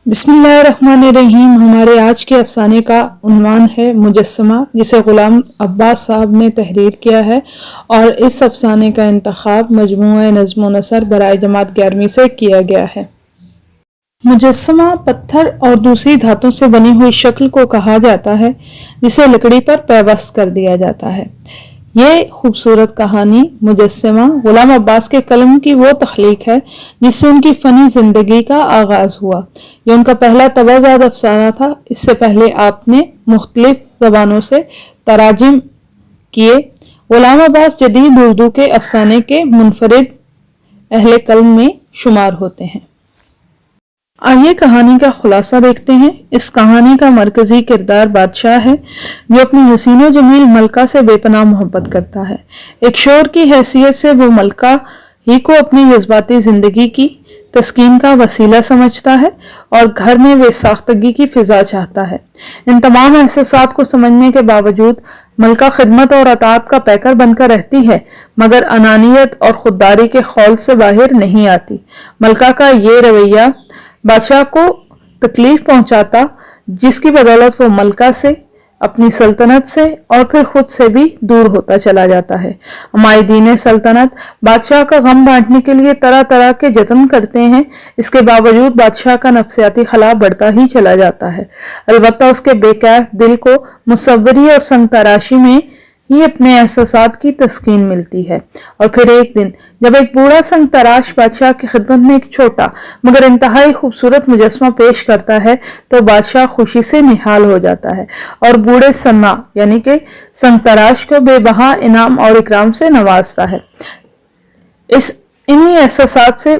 बिस्मिल्लाहिर्रहमानिर्रहीम। हमारे आज के अफसाने का उन्वान है मुजस्समा, जिसे गुलाम अब्बास साहब ने तहरीर किया है और इस अफसाने का इंतखाब मजमूआ नज़्म व नसर बराए जमात 11वीं से किया गया है। मुजस्समा पत्थर और दूसरी धातों से बनी हुई शक्ल को कहा जाता है जिसे लकड़ी पर पेवस्त कर दिया जाता है। ये खूबसूरत कहानी मुजस्समा गुलाम अब्बास के कलम की वो तख्लीक है जिससे उनकी फ़नी ज़िंदगी का आगाज़ हुआ। यह उनका पहला तबाज़ाद अफसाना था। इससे पहले आपने मुख्तलिफ ज़बानों से तराजिम किए। गुलाम अब्बास जदीद उर्दू के अफसाने के मुनफरिद अहले कलम में शुमार होते हैं। आइए कहानी का खुलासा देखते हैं। इस कहानी का मरकजी किरदार बादशाह है जो अपनी हसीनो जमील मलका से बेपनाह मोहब्बत करता है। एक शोर की हैसियत से वो मलका ही को अपनी जज्बाती जिंदगी की तस्कीन का वसीला समझता है और घर में बेसाख्तगी की फिजा चाहता है। इन तमाम एहसासात को समझने के बावजूद मलका खिदमत और अताअत का पैकर बनकर रहती है, मगर अनानियत और खुददारी के खौल से बाहर नहीं आती। मलका का ये रवैया बादशाह को तकलीफ पहुंचाता, जिसकी बदौलत वो मलका से, अपनी सल्तनत से और फिर खुद से भी दूर होता चला जाता है। अमायदीन सल्तनत बादशाह का गम बांटने के लिए तरह तरह के जतन करते हैं। इसके बावजूद बादशाह का नफ्सियाती खला बढ़ता ही चला जाता है। अलबत्ता उसके बेकैफ दिल को मुसव्वरी और संग तराशी में ही अपने एहसासात की तस्कीन मिलती है। और फिर एक दिन जब एक बूढ़ा संग तराश बादशाह की खिदमत में एक छोटा मगर इंतहाई खूबसूरत मुजस्समा पेश करता है तो बादशाह खुशी से निहाल हो जाता है और बूढ़े सन्ना यानी कि संग तराश को बेबहा इनाम और इकराम से नवाजता है। इन्हीं एहसासात से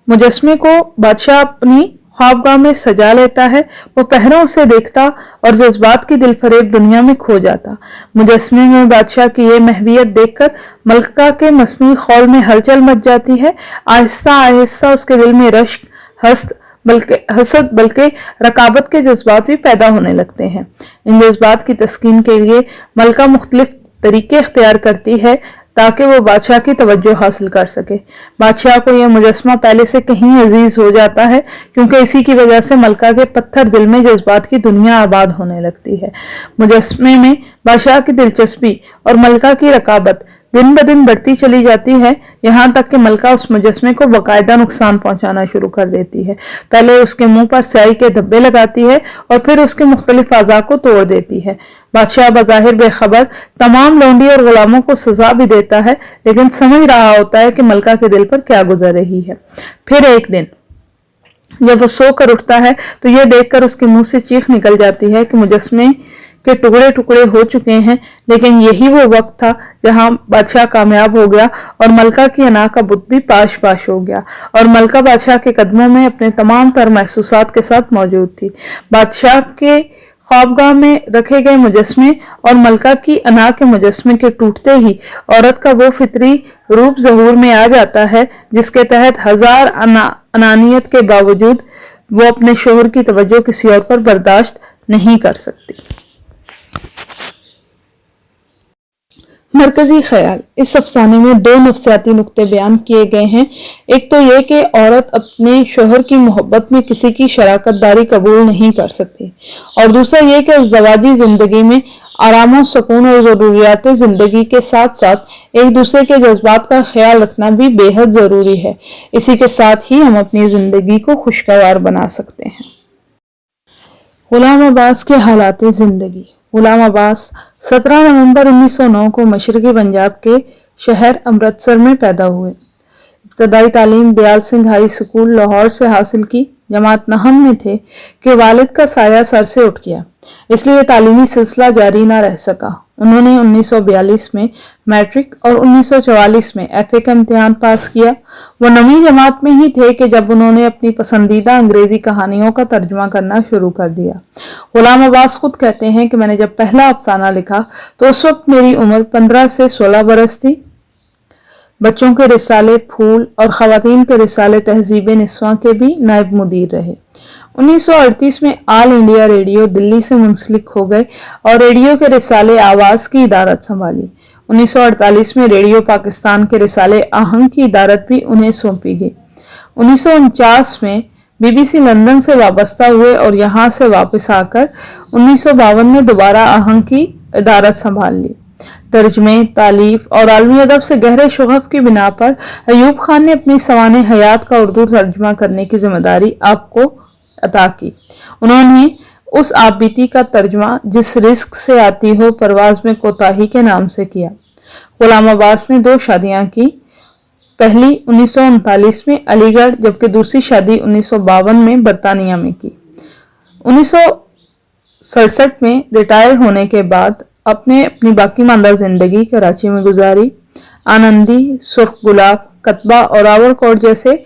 मुजस्समे को बादशाह अपनी ख्वाबगाह में सजा लेता है। वो पहरों उसे देखता और जज्बात की दिलफरेब दुनिया में खो जाता। मुजस्समे में बादशाह की ये महवियत देखकर मलका के मसनूई खौल में हलचल मच जाती है। आहिस्ता आहिस्ता उसके दिल में रश्क हसद बल्कि रकाबत के जज्बात भी पैदा होने लगते हैं। इन जज्बात की तस्कीन के लिए मलका मुख्तलिफ तरीके इख्तियार करती है ताकि वो बादशाह की तवज्जो हासिल कर सके। बादशाह को यह मुजस्समा पहले से कहीं अजीज हो जाता है क्योंकि इसी की वजह से मलका के पत्थर दिल में जज्बात की दुनिया आबाद होने लगती है। मुजस्समे में बादशाह की दिलचस्पी और मलका की रकाबत दिन ब दिन बढ़ती चली जाती है, यहाँ तक कि मलका उस मुजस्समे को बाकायदा नुकसान पहुंचाना शुरू कर देती है। पहले उसके मुंह पर स्याही के धब्बे लगाती है और फिर उसके मुख्तलिफ आज़ा को तोड़ देती है। बादशाह बज़ाहिर बेखबर तमाम लौंडी और गुलामों को सजा भी देता है, लेकिन समझ रहा होता है कि मलका के दिल पर क्या गुजर रही है। फिर एक दिन जब वो सोकर उठता है तो यह देखकर उसके मुंह से चीख निकल जाती है कि मुजस्समे के टुकड़े टुकड़े हो चुके हैं। लेकिन यही वो वक्त था जहां बादशाह कामयाब हो गया और मलका की अना का बुत भी पाश पाश हो गया और मलका बादशाह के कदमों में अपने तमाम तर महसूसात के साथ मौजूद थी। बादशाह के ख्वाबगाह में रखे गए मुजस्समे और मलका की अना के मुजस्समे के टूटते ही औरत का वो फितरी रूप ज़हूर में आ जाता है जिसके तहत हजार अनानियत के बावजूद वो अपने शोहर की तवज्जो किसी और पर बर्दाश्त नहीं कर सकती। मरकजी ख्याल। इस अफसाने में दो नफ्सियाती नुक्ते बयान किए गए हैं। एक तो यह कि औरत अपने शोहर की मोहब्बत में किसी की शराकतदारी कबूल नहीं कर सकती और दूसरा यह कि अज़दवाजी जिंदगी में आराम और सुकून और ज़रूरियात जिंदगी के साथ साथ एक दूसरे के जज्बात का ख्याल रखना भी बेहद ज़रूरी है। इसी के साथ ही हम अपनी जिंदगी को खुशगवार बना सकते हैं। गुलाम अब्बास के हालात जिंदगी। गुलाम अब्बास 17 नवंबर 1909 को मशरकी पंजाब के शहर अमृतसर में पैदा हुए। इब्तदाई तालीम दयाल सिंह हाई स्कूल लाहौर से हासिल की। जमात नहम में थे कि वालिद का साया सर से उठ गया, इसलिए तालीमी सिलसिला जारी ना रह सका। उन्होंने 1942 में मैट्रिक और 1944 में एफए का इम्तिहान पास किया। वो 9वीं जमात में ही थे कि जब उन्होंने अपनी पसंदीदा अंग्रेजी कहानियों का तर्जुमा करना शुरू कर दिया। गुलाम अब्बास खुद कहते हैं कि मैंने जब पहला अफसाना लिखा तो उस वक्त मेरी उम्र 15 से 16 बरस थी। बच्चों के रिसाले फूल और खवातीन के रिसाले तहजीब निस्वां के भी नायब मुदीर रहे। 1938 में ऑल इंडिया रेडियो दिल्ली से मुंसलिक हो गए और रेडियो के रिसाले आवाज की इदारत संभाली। 1948 में रेडियो पाकिस्तान के रिसाले आहंग की इदारत भी उन्हें सौंपी गई। 1949 में BBC लंदन से वाबस्ता हुए और यहाँ से वापस आकर 1952 में दोबारा आहंग की इदारत संभाल ली। तर्जमे, तालीफ और आलमी अदब से गहरे शुगफ की बिना पर अयूब खान ने अपनी सवाने हयात का उर्दू तर्जमा करने की जिम्मेदारी आपको अता की। उन्होंने उस आपबीती का तर्जमा जिस रिस्क से आती हो परवाज में कोताही के नाम से किया। गुलाम अब्बास ने 2 शादियां की, पहली 1939 में अलीगढ़ जबकि दूसरी शादी 1952 में बरतानिया में की। 1967 में रिटायर होने के बाद अपनी बाकी मानदा जिंदगी कराची में गुजारी। आनंदी, सुर्ख गुलाब, कतबा और आवरकोट जैसे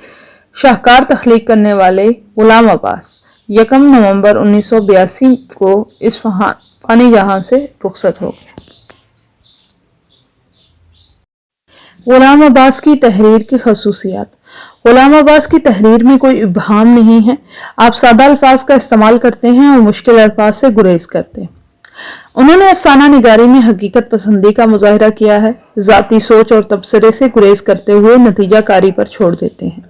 शाहकार तख्लीक करने वाले गुलाम अब्बास 1 नवंबर 1982 को इस फानी जहां से रुखसत हो गए। गुलाम अब्बास की तहरीर की खसूसियात। गुलाम अब्बास की तहरीर में कोई इब्हाम नहीं है। आप सादा अल्फाज का इस्तेमाल करते हैं और मुश्किल अल्फाज से गुरेज करते हैं। उन्होंने अफसाना निगारी में हकीकत पसंदी का मुजाहिरा किया है। जाती सोच और तबसरे से गुरेज करते हुए नतीजा कारी पर छोड़ देते हैं।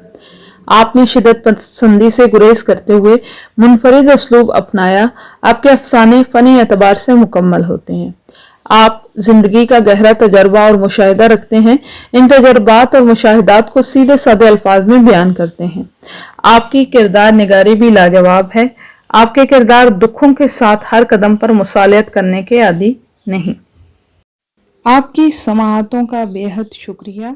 आपने शिदत पसंदी से गुरेज करते हुए मुनफरिद असलूब अपनाया। आपके अफसाने फनी एतबार से मुकम्मल होते हैं। आप जिंदगी का गहरा तजर्बा और मुशाहिदा रखते हैं। इन तजर्बात और मुशाहिदात को सीधे सादे अल्फाज में बयान करते हैं। आपकी किरदार निगारी भी लाजवाब है। आपके किरदार दुखों के साथ हर कदम पर मुसालियत करने के आदी नहीं। आपकी समाअतों का बेहद शुक्रिया।